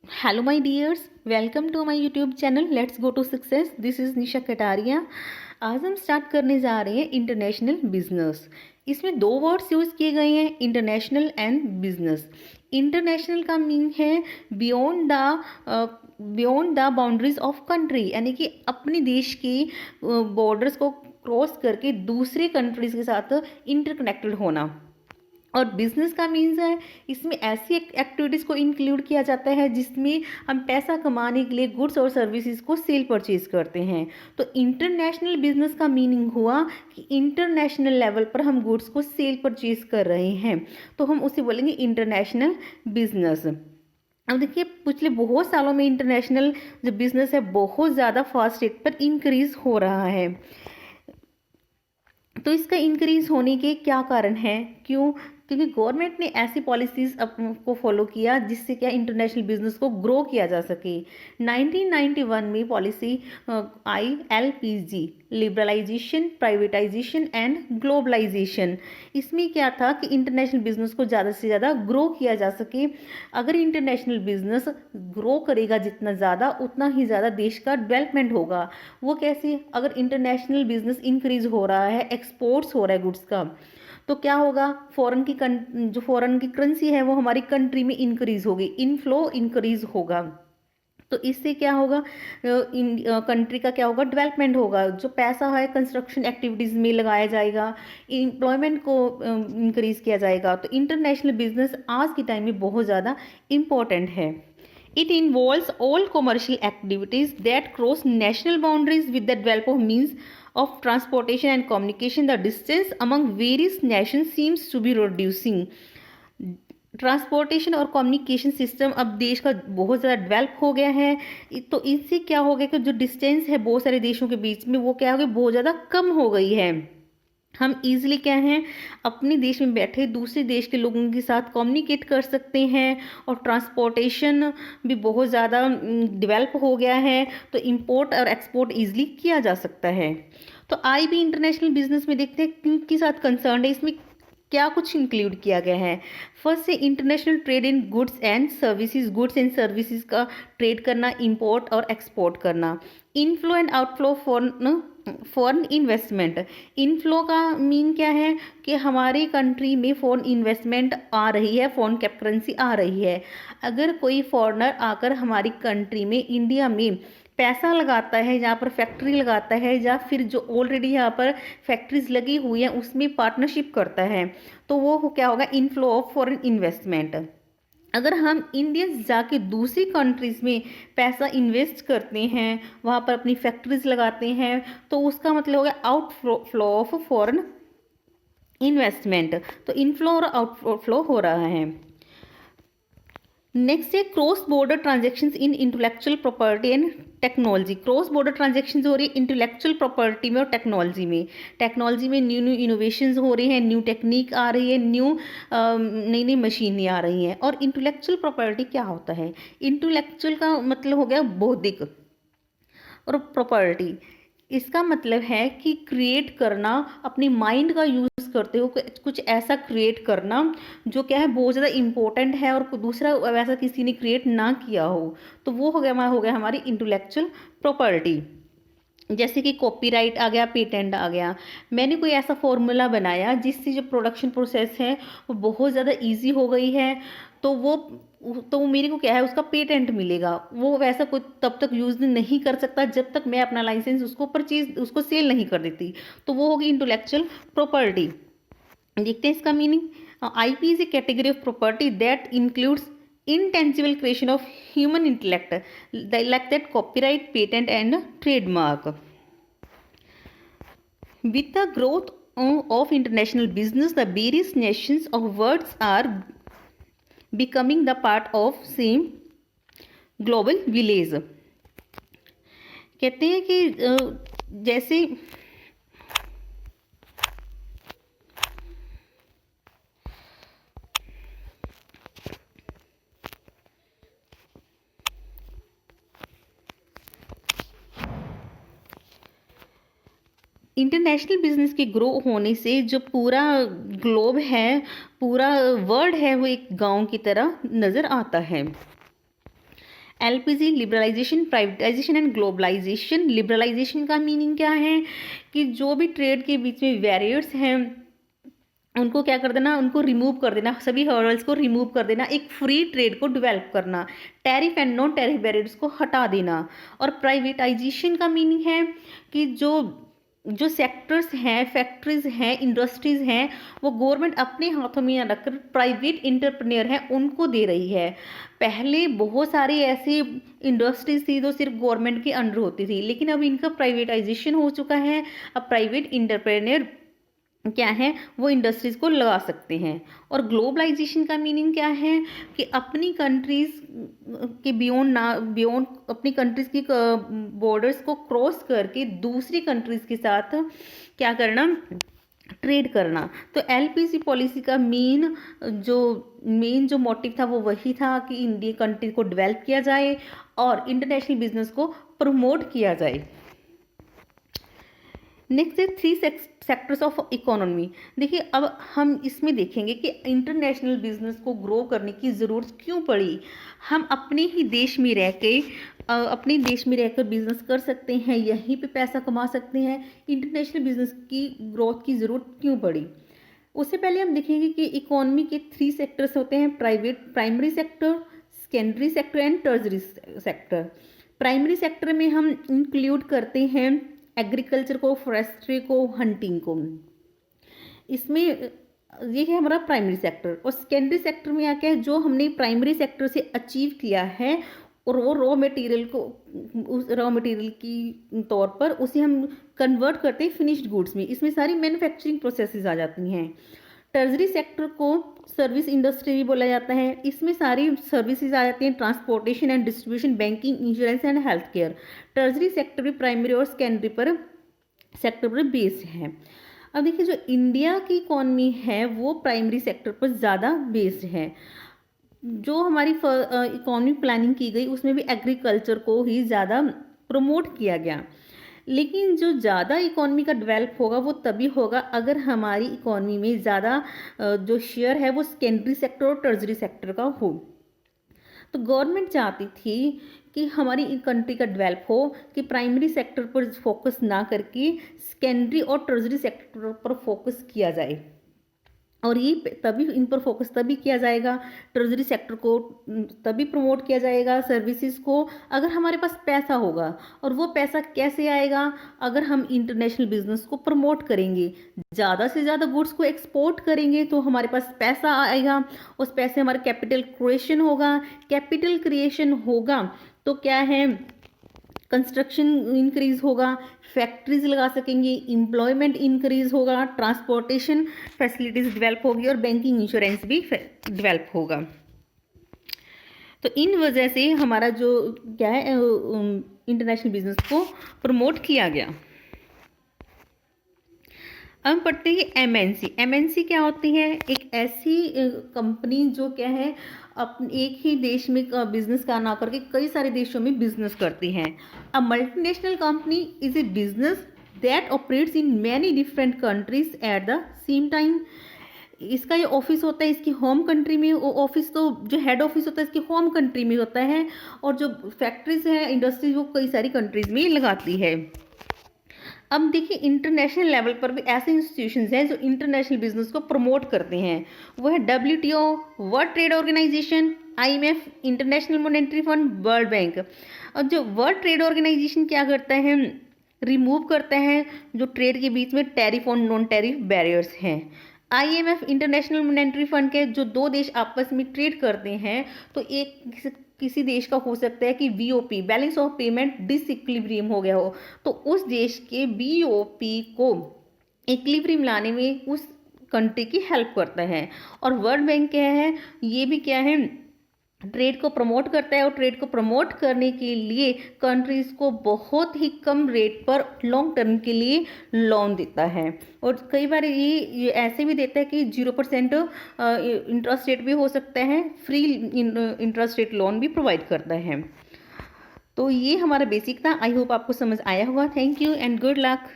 Hello my dears, welcome to my YouTube channel let's go to success. This is Nisha Kataria. आज हम start करने जा रहे हैं इंटरनेशनल बिजनेस। इसमें दो वर्ड्स यूज़ किए गए हैं, इंटरनेशनल एंड बिजनेस। इंटरनेशनल का मीन है beyond the boundaries of country, यानी कि अपने देश की बॉर्डर्स को क्रॉस करके दूसरे कंट्रीज के साथ इंटरकनेक्टेड होना। और बिजनेस का मीन्स है इसमें ऐसी एक्टिविटीज़ को इंक्लूड किया जाता है जिसमें हम पैसा कमाने के लिए गुड्स और सर्विसेज को सेल परचेज करते हैं। तो इंटरनेशनल बिजनेस का मीनिंग हुआ कि इंटरनेशनल लेवल पर हम गुड्स को सेल परचेज कर रहे हैं, तो हम उसे बोलेंगे इंटरनेशनल बिजनेस। अब देखिए, पिछले बहुत सालों में इंटरनेशनल जो बिजनेस है बहुत ज़्यादा फास्ट रेट पर इंक्रीज हो रहा है। तो इसका इंक्रीज होने के क्या कारण हैं? क्योंकि गवर्नमेंट ने ऐसी पॉलिसीज को फॉलो किया जिससे क्या इंटरनेशनल बिजनेस को ग्रो किया जा सके। 1991 में पॉलिसी आई LPG, liberalisation, privatisation and globalisation. इसमें क्या था कि इंटरनेशनल बिजनेस को ज़्यादा से ज़्यादा ग्रो किया जा सके। अगर इंटरनेशनल बिजनेस ग्रो करेगा जितना ज़्यादा, उतना ही ज़्यादा देश का डेवलपमेंट होगा। वो कैसे? अगर इंटरनेशनल बिजनेस इंक्रीज हो रहा है, एक्सपोर्ट्स हो रहा है गुड्स का, तो क्या होगा? जो फॉरेन की करेंसी है वो हमारी कंट्री में इंक्रीज होगी, इनफ्लो इंक्रीज होगा। तो इससे क्या होगा? कंट्री का क्या होगा? डेवलपमेंट होगा। जो पैसा है कंस्ट्रक्शन एक्टिविटीज़ में लगाया जाएगा, एम्प्लॉयमेंट को इंक्रीज किया जाएगा। तो इंटरनेशनल बिजनेस आज के टाइम में बहुत ज़्यादा इम्पोर्टेंट है। It involves all commercial activities that cross national boundaries with the develop of means of transportation and communication. The distance among various nations seems to be reducing. Transportation और communication system अब देश का बहुत ज़्यादा develop हो गया है। तो इससे क्या हो गया कि जो डिस्टेंस है बहुत सारे देशों के बीच में, वो क्या हो गया? बहुत ज़्यादा कम हो गई है। हम इजीली क्या हैं, अपने देश में बैठे दूसरे देश के लोगों के साथ कम्युनिकेट कर सकते हैं। और ट्रांसपोर्टेशन भी बहुत ज़्यादा डेवलप हो गया है, तो इंपोर्ट और एक्सपोर्ट इजीली किया जा सकता है। तो आई भी इंटरनेशनल बिजनेस में देखते हैं किनके साथ कंसर्न है, इसमें क्या कुछ इंक्लूड किया गया है। फर्स्ट है international trade in goods and services का ट्रेड करना, इंपोर्ट और एक्सपोर्ट करना। Inflow and outflow foreign investment. Inflow का मीन क्या है कि हमारी कंट्री में फॉरेन इन्वेस्टमेंट आ रही है, फॉरेन करेंसी आ रही है। अगर कोई फॉरेनर आकर हमारी कंट्री में, इंडिया में पैसा लगाता है, जहाँ पर फैक्ट्री लगाता है, या फिर जो ऑलरेडी यहाँ पर फैक्ट्रीज लगी हुई हैं उसमें पार्टनरशिप करता है, तो वो क्या होगा? Inflow of foreign investment. अगर हम इंडियंस जाके दूसरी कंट्रीज में पैसा इन्वेस्ट करते हैं, वहाँ पर अपनी फैक्ट्रीज लगाते हैं, तो उसका मतलब हो गया आउटफ्लो ऑफ फॉरेन इन्वेस्टमेंट। तो इनफ्लो और आउटफ्लो हो रहा है। नेक्स्ट है cross border transactions in intellectual property and technology. Cross border transactions हो रही है इंटेलेक्चुअल प्रॉपर्टी में और टेक्नोलॉजी में। टेक्नोलॉजी में न्यू न्यू इनोवेशंस हो रही हैं, न्यू टेक्निक आ रही है, नई नई मशीनें आ रही हैं। और इंटेलेक्चुअल प्रॉपर्टी क्या होता है? इंटेलेक्चुअल का मतलब हो गया बौद्धिक, और प्रॉपर्टी इसका मतलब है कि क्रिएट करना, अपनी माइंड का यूज़ करते हो कुछ ऐसा क्रिएट करना जो क्या है बहुत ज़्यादा इम्पोर्टेंट है और दूसरा वैसा किसी ने क्रिएट ना किया हो, तो वो हो गया हमारी इंटेलेक्चुअल प्रॉपर्टी। जैसे कि कॉपीराइट आ गया, पेटेंट आ गया। मैंने कोई ऐसा फॉर्मूला बनाया जिससे जो प्रोडक्शन प्रोसेस है वो बहुत ज़्यादा इजी हो गई है, तो मेरे को क्या है, उसका पेटेंट मिलेगा। वो वैसा कोई तब तक यूज़ नहीं कर सकता जब तक मैं अपना लाइसेंस उसको सेल नहीं कर देती। तो वो होगी इंटेलेक्चुअल प्रॉपर्टी। देखते हैं इसका meaning. IP is A category of property that includes intangible creation of human intellect, like that copyright, patent and trademark. With the growth of international business, the various nations of worlds are becoming the part of same global village. कहते हैं कि जैसे international business के grow होने से जो पूरा globe है, पूरा वर्ल्ड है, वो एक गांव की तरह नज़र आता है। LPG liberalisation, privatisation and globalisation. Liberalisation का मीनिंग क्या है कि जो भी ट्रेड के बीच में बैरियर्स हैं उनको क्या कर देना, उनको रिमूव कर देना, सभी हर्डल्स को रिमूव कर देना, एक फ्री ट्रेड को डेवलप करना, tariff and non tariff barriers को हटा देना। और प्राइवेटाइजेशन का मीनिंग है कि जो सेक्टर्स हैं, फैक्ट्रीज हैं, इंडस्ट्रीज हैं, वो गवर्नमेंट अपने हाथों में ना रखकर प्राइवेट इंटरप्रेन्योर हैं उनको दे रही है। पहले बहुत सारी ऐसी इंडस्ट्रीज थी जो सिर्फ गवर्नमेंट के अंडर होती थी, लेकिन अब इनका प्राइवेटाइजेशन हो चुका है। अब प्राइवेट इंटरप्रेन्योर क्या है वो इंडस्ट्रीज को लगा सकते हैं। और ग्लोबलाइजेशन का मीनिंग क्या है कि अपनी कंट्रीज के बियॉन्ड अपनी कंट्रीज की बॉर्डर्स को क्रॉस करके दूसरी कंट्रीज के साथ क्या करना, ट्रेड करना। तो एलपीजी पॉलिसी का मेन जो मोटिव था वो वही था कि इंडियन कंट्री को डेवलप किया जाए और इंटरनेशनल बिजनेस को प्रमोट किया जाए। नेक्स्ट है 3 सेक्टर्स ऑफ इकोनॉमी। देखिए अब हम इसमें देखेंगे कि इंटरनेशनल बिजनेस को ग्रो करने की ज़रूरत क्यों पड़ी। हम अपने देश में रहकर बिजनेस कर सकते हैं, यहीं पे पैसा कमा सकते हैं, इंटरनेशनल बिजनेस की ग्रोथ की ज़रूरत क्यों पड़ी। उससे पहले हम देखेंगे कि इकोनॉमी के 3 सेक्टर्स होते हैं, primary sector, secondary sector and tertiary sector. Primary sector में हम इंक्लूड करते हैं एग्रीकल्चर को, फॉरेस्ट्री को, हंटिंग को। इसमें ये है हमारा प्राइमरी सेक्टर। और सेकेंडरी सेक्टर में क्या है, जो हमने प्राइमरी सेक्टर से अचीव किया है और वो रॉ मटेरियल की तौर पर उसे हम कन्वर्ट करते हैं फिनिश्ड गुड्स में। इसमें सारी मैन्युफैक्चरिंग प्रोसेसेस आ जाती हैं। टर्शरी सेक्टर को सर्विस इंडस्ट्री भी बोला जाता है। इसमें सारी सर्विसेज आ जाती हैं, transportation and distribution, banking, insurance and health care. Tertiary sector भी प्राइमरी और सेकेंडरी सेक्टर पर बेस्ड है। अब देखिए जो इंडिया की इकॉनमी है वो प्राइमरी सेक्टर पर ज़्यादा बेस्ड है। जो हमारी इकॉनमी प्लानिंग की गई उसमें भी एग्रीकल्चर को ही ज़्यादा प्रमोट किया गया। लेकिन जो ज़्यादा इकॉनमी का डेवलप होगा वो तभी होगा अगर हमारी इकॉनमी में ज़्यादा जो शेयर है वो सेकेंडरी सेक्टर और टर्शरी सेक्टर का हो। तो गवर्नमेंट चाहती थी कि हमारी कंट्री का डेवलप हो कि प्राइमरी सेक्टर पर फोकस ना करके सेकेंडरी और टर्शरी सेक्टर पर फोकस किया जाए। और ये तभी इन पर फोकस तभी किया जाएगा, ट्रेजरी सेक्टर को तभी प्रमोट किया जाएगा, सर्विसेज को, अगर हमारे पास पैसा होगा। और वो पैसा कैसे आएगा, अगर हम इंटरनेशनल बिजनेस को प्रमोट करेंगे, ज़्यादा से ज़्यादा गुड्स को एक्सपोर्ट करेंगे तो हमारे पास पैसा आएगा। उस पैसे हमारा कैपिटल क्रिएशन होगा। कैपिटल क्रिएशन होगा तो क्या है, कंस्ट्रक्शन इंक्रीज होगा, फैक्ट्रीज लगा सकेंगे, एम्प्लॉयमेंट इंक्रीज होगा, ट्रांसपोर्टेशन फैसिलिटीज डेवलप होगी और बैंकिंग इंश्योरेंस भी डेवलप होगा। तो इन वजह से हमारा जो क्या है इंटरनेशनल बिजनेस को प्रमोट किया गया। अब पढ़ते हैं एमएनसी। एमएनसी क्या होती है, एक ऐसी कंपनी जो क्या है अपने एक ही देश में बिजनेस का ना करके कई सारे देशों में बिजनेस करती हैं। A multinational company is a business that operates in many different countries at the same time. इसका ये ऑफिस होता है इसकी होम कंट्री में, ऑफिस तो जो हेड ऑफिस होता है इसकी होम कंट्री में होता है, और जो फैक्ट्रीज है, इंडस्ट्रीज, वो कई सारी कंट्रीज में लगाती है। अब देखिए इंटरनेशनल लेवल पर भी ऐसे इंस्टीट्यूशंस हैं जो इंटरनेशनल बिजनेस को प्रमोट करते हैं। वो है WTO, world trade organisation, IMF, international monetary fund, world bank. और जो वर्ल्ड ट्रेड ऑर्गेनाइजेशन क्या करता है, रिमूव करता है जो ट्रेड के बीच में टैरिफ और नॉन टैरिफ बैरियर्स हैं। IMF, इंटरनेशनल मॉनेटरी फंड के जो दो देश आपस में ट्रेड करते हैं तो एक किसी देश का हो सकता है कि BOP, balance of payment disequilibrium हो गया हो, तो उस देश के BOP को इक्विलिब्रियम लाने में उस कंट्री की हेल्प करता है। और वर्ल्ड बैंक क्या है, ये भी क्या है, ट्रेड को प्रमोट करता है। और ट्रेड को प्रमोट करने के लिए कंट्रीज को बहुत ही कम रेट पर लॉन्ग टर्म के लिए लोन देता है। और कई बार ये ऐसे भी देता है कि 0% इंटरेस्ट रेट भी हो सकता है, फ्री इंटरेस्ट रेट लोन भी प्रोवाइड करता है। तो ये हमारा बेसिक था। आई होप आपको समझ आया होगा। Thank you and good luck.